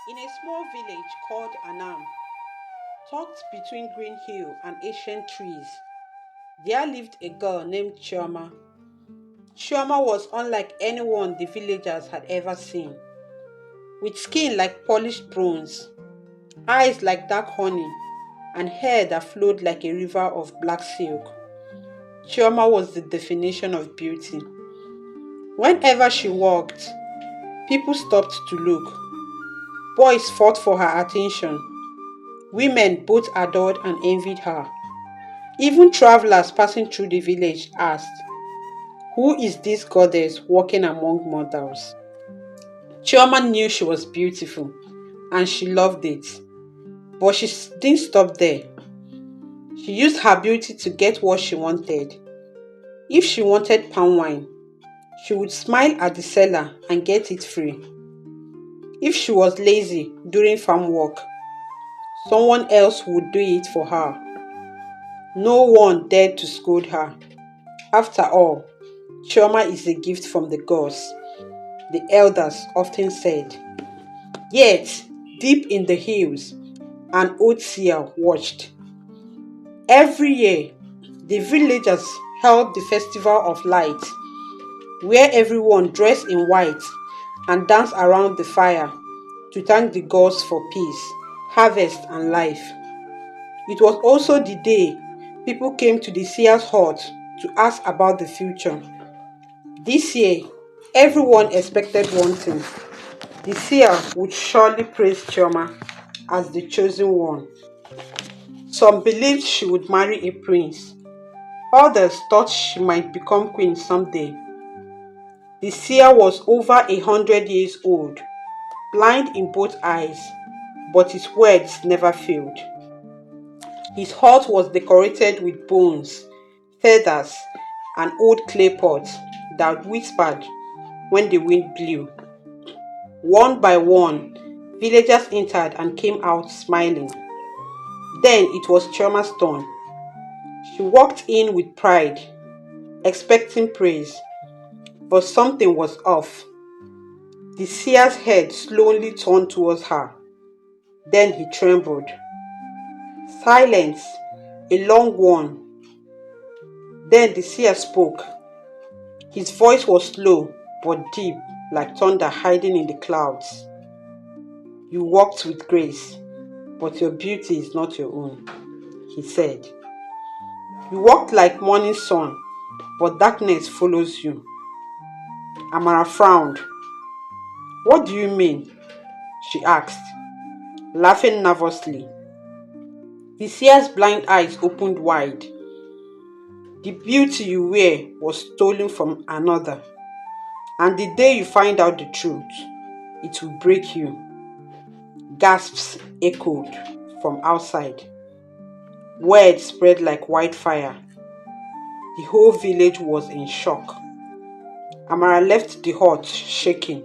In a small village called Anam, tucked between green hill and ancient trees, there lived a girl named Chioma. Chioma was unlike anyone the villagers had ever seen, with skin like polished bronze, eyes like dark honey, and hair that flowed like a river of black silk. Chioma was the definition of beauty. Whenever she walked, people stopped to look. Boys fought for her attention. Women both adored and envied her. Even travelers passing through the village asked, "Who is this goddess walking among mortals?" Chioma knew she was beautiful and she loved it. But she didn't stop there. She used her beauty to get what she wanted. If she wanted palm wine, she would smile at the seller and get it free. If she was lazy during farm work, someone else would do it for her. No one dared to scold her. After all, Chioma is a gift from the gods, the elders often said. Yet, deep in the hills, an old seer watched. Every year, the villagers held the Festival of Light, where everyone dressed in white and danced around the fire to thank the gods for peace, harvest, and life. It was also the day people came to the seer's hut to ask about the future. This year, everyone expected one thing. The seer would surely praise Chioma as the chosen one. Some believed she would marry a prince. Others thought she might become queen someday. The seer was over 100 years old, blind in both eyes, but his words never failed. His hut was decorated with bones, feathers, and old clay pots that whispered when the wind blew. One by one, villagers entered and came out smiling. Then it was Chioma's turn. She walked in with pride, expecting praise, but something was off. The seer's head slowly turned towards her. Then he trembled. Silence, a long one. Then the seer spoke. His voice was slow but deep, like thunder hiding in the clouds. You walked with grace, but your beauty is not your own, he said. You walked like morning sun, but darkness follows you. Amara frowned. What do you mean? She asked, laughing nervously. The seer's blind eyes opened wide. The beauty you wear was stolen from another, and the day you find out the truth, it will break you. Gasps echoed from outside. Word spread like wildfire. The whole village was in shock. Amara left the hut shaking,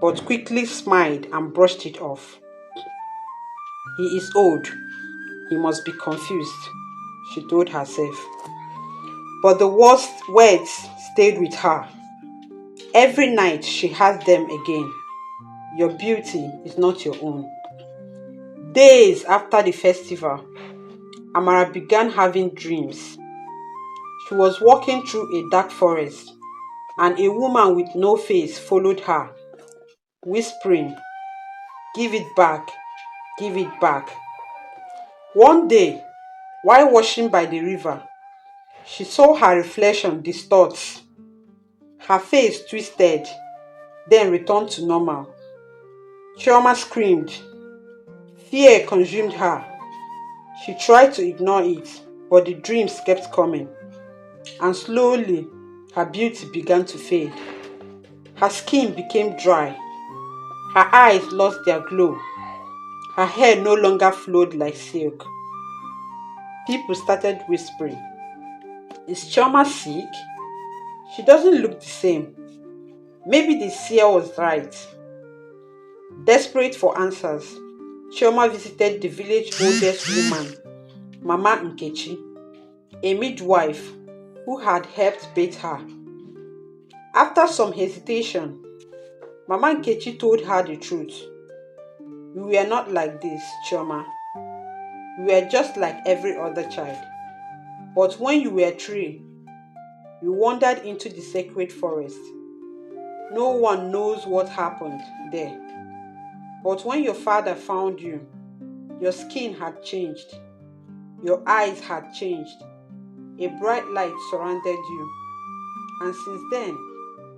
but quickly smiled and brushed it off. He is old. He must be confused, she told herself. But the worst words stayed with her. Every night she heard them again. Your beauty is not your own. Days after the festival, Amara began having dreams. She was walking through a dark forest, and a woman with no face followed her, whispering, "Give it back, give it back." One day, while washing by the river, she saw her reflection distort. Her face twisted, then returned to normal. Chioma screamed. Fear consumed her. She tried to ignore it, but the dreams kept coming. And slowly, her beauty began to fade. Her skin became dry. Her eyes lost their glow. Her hair no longer flowed like silk. People started whispering, is Chioma sick? She doesn't look the same. Maybe the seer was right. Desperate for answers, Chioma visited the village oldest woman, Mama Nkechi, a midwife who had helped bathe her. After some hesitation, Mama Nkechi told her the truth. We were not like this, Chioma. We were just like every other child. But when you were 3, you wandered into the sacred forest. No one knows what happened there. But when your father found you, your skin had changed. Your eyes had changed. A bright light surrounded you. And since then,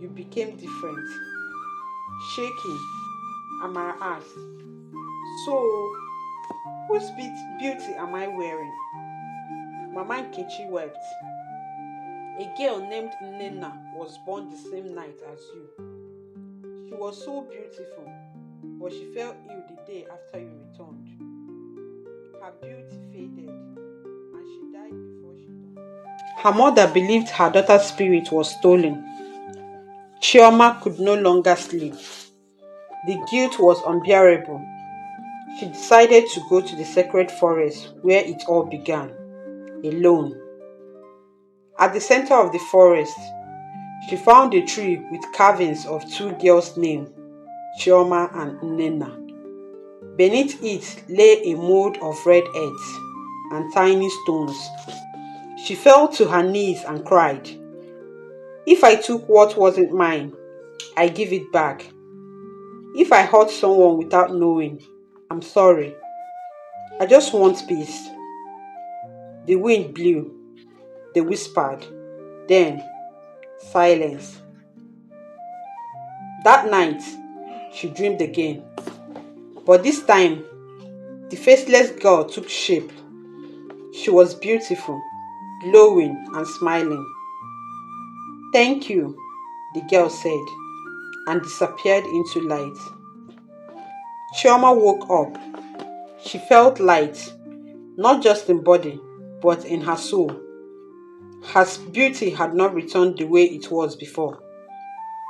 you became different. Shaky, Amara asked. So, whose beauty am I wearing? Mama Nkechi wept. A girl named Nena was born the same night as you. She was so beautiful, but she fell ill the day after you returned. Her beauty faded, and she died before she died. Her mother believed her daughter's spirit was stolen. Chioma could no longer sleep. The guilt was unbearable. She decided to go to the sacred forest where it all began, alone. At the center of the forest, she found a tree with carvings of 2 girls' names, Chioma and Nena. Beneath it lay a mold of red earth and tiny stones. She fell to her knees and cried, "If I took what wasn't mine, I give it back. If I hurt someone without knowing, I'm sorry. I just want peace." The wind blew. They whispered. Then, silence. That night, she dreamed again. But this time, the faceless girl took shape. She was beautiful, glowing and smiling. "Thank you," the girl said, and disappeared into light. Chioma woke up. She felt light, not just in body, but in her soul. Her beauty had not returned the way it was before.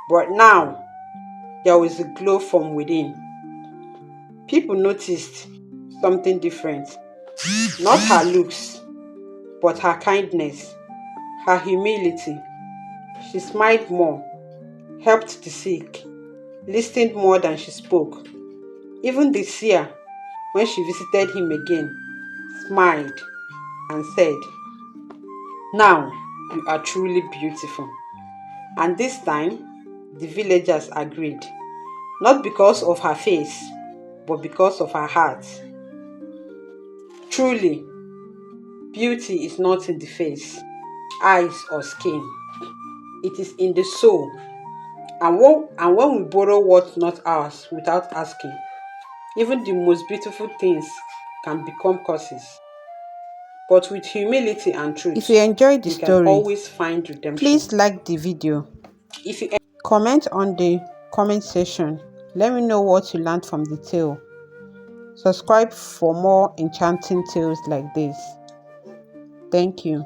But now, there was a glow from within. People noticed something different. Not her looks, but her kindness, her humility. She smiled more, helped the sick, listened more than she spoke. Even the seer, when she visited him again, smiled and said, "Now you are truly beautiful." And this time, the villagers agreed, not because of her face, but because of her heart. Truly, beauty is not in the face, eyes, or skin. It is in the soul. And when we borrow what's not ours without asking, even the most beautiful things can become curses. But with humility and truth, If you enjoyed the we can story, always find redemption. please like the video. If you Comment on the comment section. Let me know what you learned from the tale. Subscribe for more enchanting tales like this. Thank you.